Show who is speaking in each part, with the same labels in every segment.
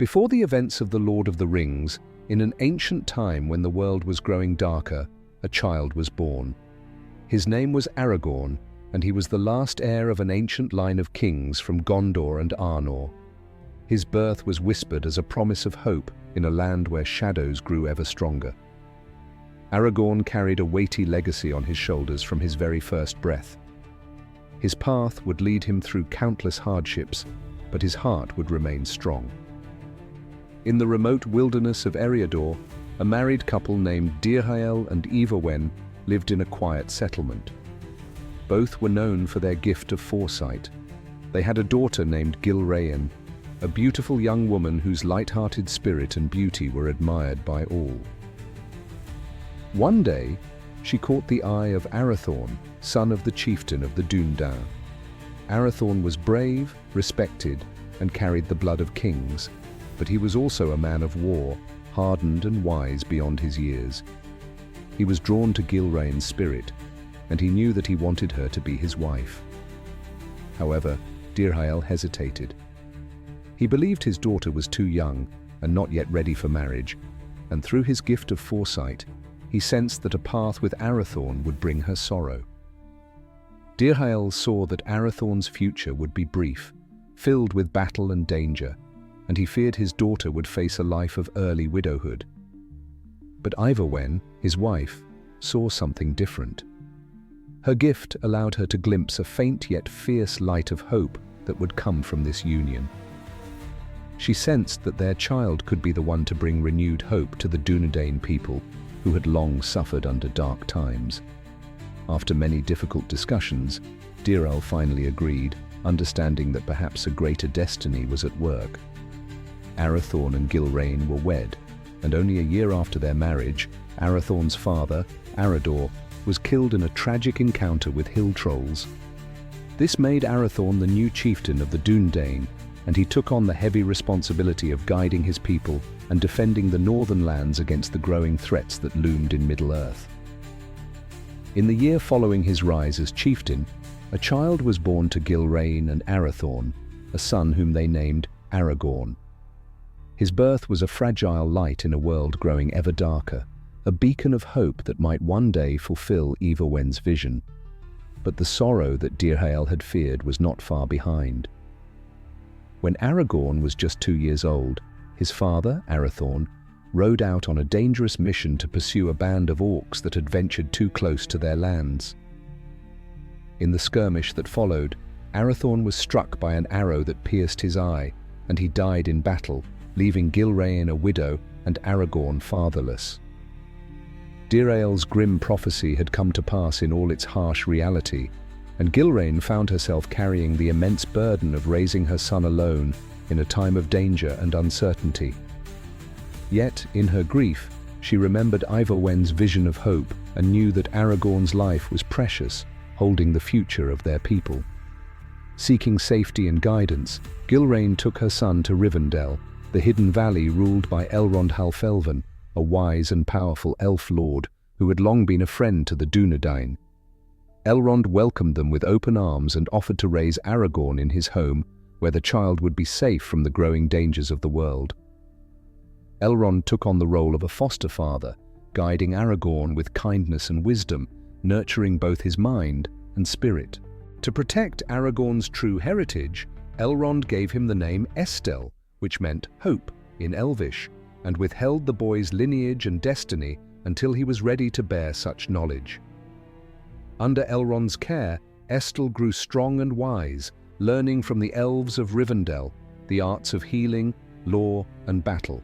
Speaker 1: Before the events of The Lord of the Rings, in an ancient time when the world was growing darker, a child was born. His name was Aragorn, and he was the last heir of an ancient line of kings from Gondor and Arnor. His birth was whispered as a promise of hope in a land where shadows grew ever stronger. Aragorn carried a weighty legacy on his shoulders from his very first breath. His path would lead him through countless hardships, but his heart would remain strong. In the remote wilderness of Eriador, a married couple named Dirhael and Eowyn lived in a quiet settlement. Both were known for their gift of foresight. They had a daughter named Gilraen, a beautiful young woman whose light-hearted spirit and beauty were admired by all. One day, she caught the eye of Arathorn, son of the chieftain of the Dunedain. Arathorn was brave, respected, and carried the blood of kings, but he was also a man of war, hardened and wise beyond his years. He was drawn to Gilraen's spirit, and he knew that he wanted her to be his wife. However, Dirhael hesitated. He believed his daughter was too young and not yet ready for marriage, and through his gift of foresight, he sensed that a path with Arathorn would bring her sorrow. Dirhael saw that Arathorn's future would be brief, filled with battle and danger, and he feared his daughter would face a life of early widowhood. But Eowyn, his wife, saw something different. Her gift allowed her to glimpse a faint yet fierce light of hope that would come from this union. She sensed that their child could be the one to bring renewed hope to the Dunedain people who had long suffered under dark times. After many difficult discussions, Dirhael finally agreed, understanding that perhaps a greater destiny was at work. Arathorn and Gilraen were wed, and only a year after their marriage, Arathorn's father, Arador, was killed in a tragic encounter with hill trolls. This made Arathorn the new chieftain of the Dunedain, and he took on the heavy responsibility of guiding his people and defending the northern lands against the growing threats that loomed in Middle-earth. In the year following his rise as chieftain, a child was born to Gilraen and Arathorn, a son whom they named Aragorn. His birth was a fragile light in a world growing ever darker, a beacon of hope that might one day fulfill Eowyn's vision. But the sorrow that Dirhael had feared was not far behind. When Aragorn was just 2 years old, his father, Arathorn, rode out on a dangerous mission to pursue a band of orcs that had ventured too close to their lands. In the skirmish that followed, Arathorn was struck by an arrow that pierced his eye, and he died in battle, leaving Gilraen a widow and Aragorn fatherless. Dirhael's grim prophecy had come to pass in all its harsh reality, and Gilraen found herself carrying the immense burden of raising her son alone in a time of danger and uncertainty. Yet, in her grief, she remembered Eowyn's vision of hope and knew that Aragorn's life was precious, holding the future of their people. Seeking safety and guidance, Gilraen took her son to Rivendell, the hidden valley ruled by Elrond Halfelven, a wise and powerful elf lord who had long been a friend to the Dunedain. Elrond welcomed them with open arms and offered to raise Aragorn in his home, where the child would be safe from the growing dangers of the world. Elrond took on the role of a foster father, guiding Aragorn with kindness and wisdom, nurturing both his mind and spirit. To protect Aragorn's true heritage, Elrond gave him the name Estel, which meant hope in Elvish, and withheld the boy's lineage and destiny until he was ready to bear such knowledge. Under Elrond's care, Estel grew strong and wise, learning from the elves of Rivendell the arts of healing, law, and battle.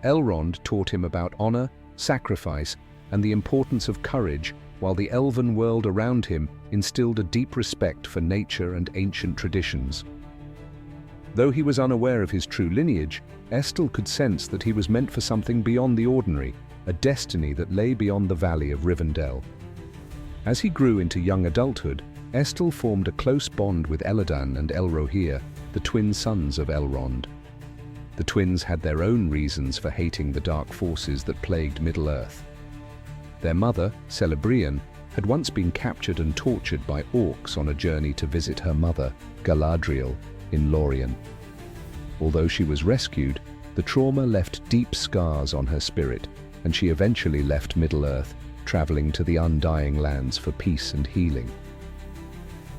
Speaker 1: Elrond taught him about honor, sacrifice, and the importance of courage, while the elven world around him instilled a deep respect for nature and ancient traditions. Though he was unaware of his true lineage, Estel could sense that he was meant for something beyond the ordinary, a destiny that lay beyond the valley of Rivendell. As he grew into young adulthood, Estel formed a close bond with Elladan and Elrohir, the twin sons of Elrond. The twins had their own reasons for hating the dark forces that plagued Middle-earth. Their mother, Celebrian, had once been captured and tortured by orcs on a journey to visit her mother, Galadriel, in Lorien. Although she was rescued, the trauma left deep scars on her spirit, and she eventually left Middle-earth, traveling to the Undying Lands for peace and healing.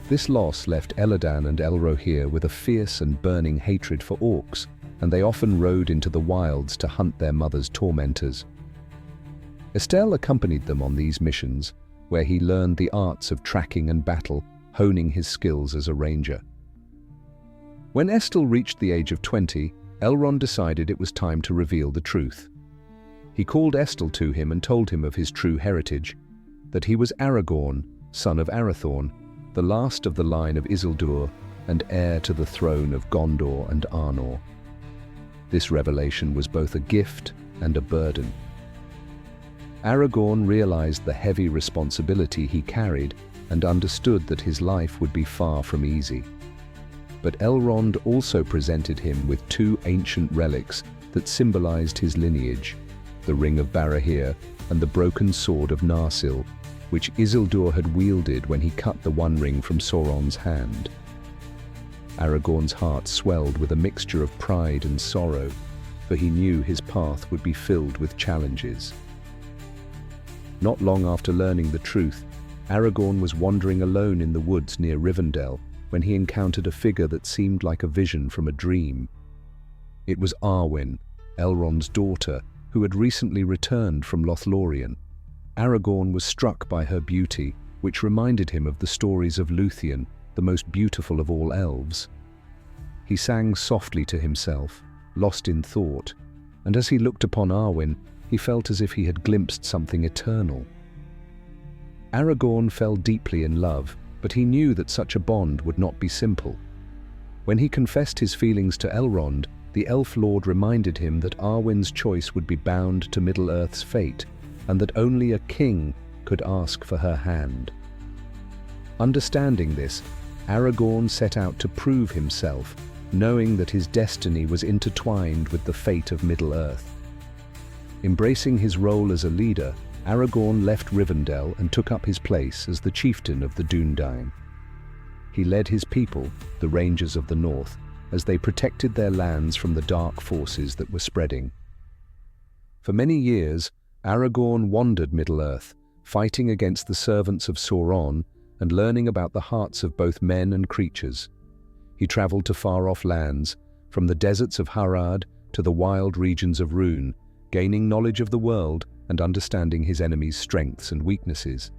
Speaker 1: This loss left Eladan and Elrohir with a fierce and burning hatred for orcs, and they often rode into the wilds to hunt their mother's tormentors. Estel accompanied them on these missions, where he learned the arts of tracking and battle, honing his skills as a ranger. When Estel reached the age of 20, Elrond decided it was time to reveal the truth. He called Estel to him and told him of his true heritage, that he was Aragorn, son of Arathorn, the last of the line of Isildur and heir to the throne of Gondor and Arnor. This revelation was both a gift and a burden. Aragorn realized the heavy responsibility he carried and understood that his life would be far from easy. But Elrond also presented him with two ancient relics that symbolized his lineage, the Ring of Barahir and the broken sword of Narsil, which Isildur had wielded when he cut the One Ring from Sauron's hand. Aragorn's heart swelled with a mixture of pride and sorrow, for he knew his path would be filled with challenges. Not long after learning the truth, Aragorn was wandering alone in the woods near Rivendell when he encountered a figure that seemed like a vision from a dream. It was Arwen, Elrond's daughter, who had recently returned from Lothlorien. Aragorn was struck by her beauty, which reminded him of the stories of Luthien, the most beautiful of all elves. He sang softly to himself, lost in thought, and as he looked upon Arwen, he felt as if he had glimpsed something eternal. Aragorn fell deeply in love, but he knew that such a bond would not be simple. When he confessed his feelings to Elrond, the Elf Lord reminded him that Arwen's choice would be bound to Middle-earth's fate, and that only a king could ask for her hand. Understanding this, Aragorn set out to prove himself, knowing that his destiny was intertwined with the fate of Middle-earth. Embracing his role as a leader, Aragorn left Rivendell and took up his place as the chieftain of the Dúnedain. He led his people, the Rangers of the North, as they protected their lands from the dark forces that were spreading. For many years, Aragorn wandered Middle-earth, fighting against the servants of Sauron and learning about the hearts of both men and creatures. He traveled to far-off lands, from the deserts of Harad to the wild regions of Rhûn, gaining knowledge of the world and understanding his enemies' strengths and weaknesses.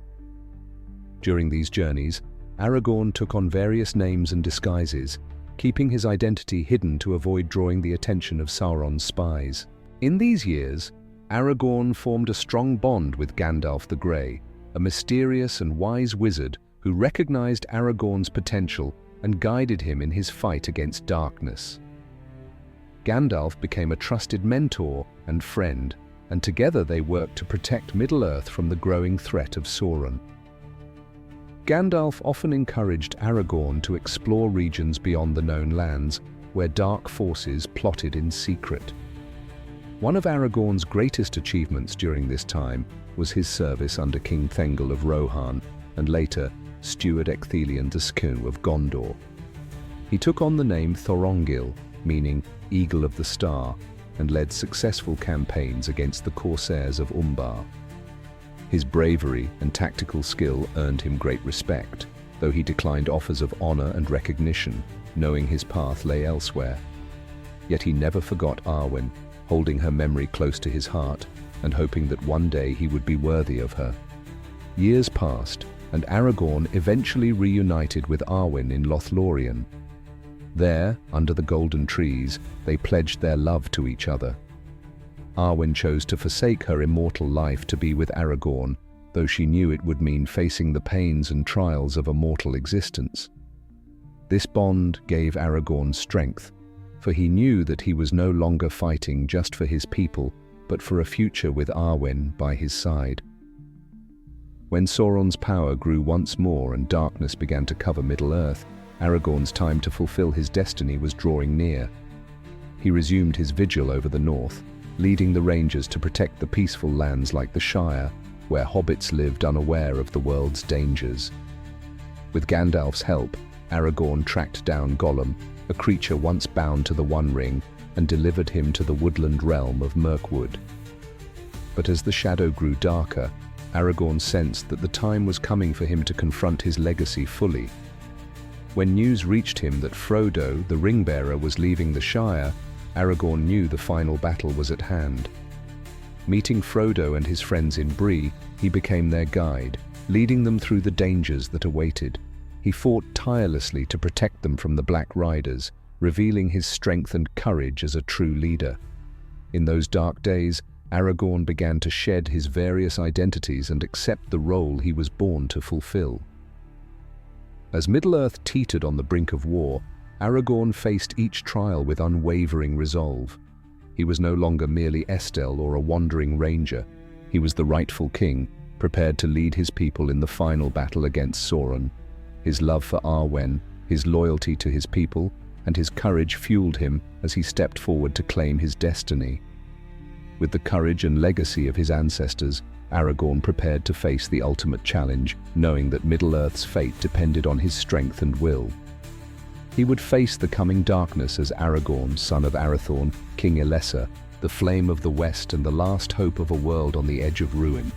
Speaker 1: During these journeys, Aragorn took on various names and disguises, keeping his identity hidden to avoid drawing the attention of Sauron's spies. In these years, Aragorn formed a strong bond with Gandalf the Grey, a mysterious and wise wizard who recognized Aragorn's potential and guided him in his fight against darkness. Gandalf became a trusted mentor and friend, and together they worked to protect Middle-earth from the growing threat of Sauron. Gandalf often encouraged Aragorn to explore regions beyond the known lands, where dark forces plotted in secret. One of Aragorn's greatest achievements during this time was his service under King Thengel of Rohan, and later Steward Ecthelion Duscú of Gondor. He took on the name Thorongil, meaning Eagle of the Star, and led successful campaigns against the Corsairs of Umbar. His bravery and tactical skill earned him great respect, though he declined offers of honor and recognition, knowing his path lay elsewhere. Yet he never forgot Arwen, holding her memory close to his heart and hoping that one day he would be worthy of her. Years passed, and Aragorn eventually reunited with Arwen in Lothlorien. There, under the golden trees, they pledged their love to each other. Arwen chose to forsake her immortal life to be with Aragorn, though she knew it would mean facing the pains and trials of a mortal existence. This bond gave Aragorn strength, for he knew that he was no longer fighting just for his people, but for a future with Arwen by his side. When Sauron's power grew once more and darkness began to cover Middle-earth, Aragorn's time to fulfill his destiny was drawing near. He resumed his vigil over the north, leading the Rangers to protect the peaceful lands like the Shire, where hobbits lived unaware of the world's dangers. With Gandalf's help, Aragorn tracked down Gollum, a creature once bound to the One Ring, and delivered him to the woodland realm of Mirkwood. But as the shadow grew darker, Aragorn sensed that the time was coming for him to confront his legacy fully. When news reached him that Frodo, the ring-bearer, was leaving the Shire, Aragorn knew the final battle was at hand. Meeting Frodo and his friends in Bree, he became their guide, leading them through the dangers that awaited. He fought tirelessly to protect them from the Black Riders, revealing his strength and courage as a true leader. In those dark days, Aragorn began to shed his various identities and accept the role he was born to fulfill. As Middle-earth teetered on the brink of war, Aragorn faced each trial with unwavering resolve. He was no longer merely Estel or a wandering ranger. He was the rightful king, prepared to lead his people in the final battle against Sauron. His love for Arwen, his loyalty to his people, and his courage fueled him as he stepped forward to claim his destiny. With the courage and legacy of his ancestors, Aragorn prepared to face the ultimate challenge, knowing that Middle-earth's fate depended on his strength and will. He would face the coming darkness as Aragorn, son of Arathorn, King Elessar, the flame of the West and the last hope of a world on the edge of ruin.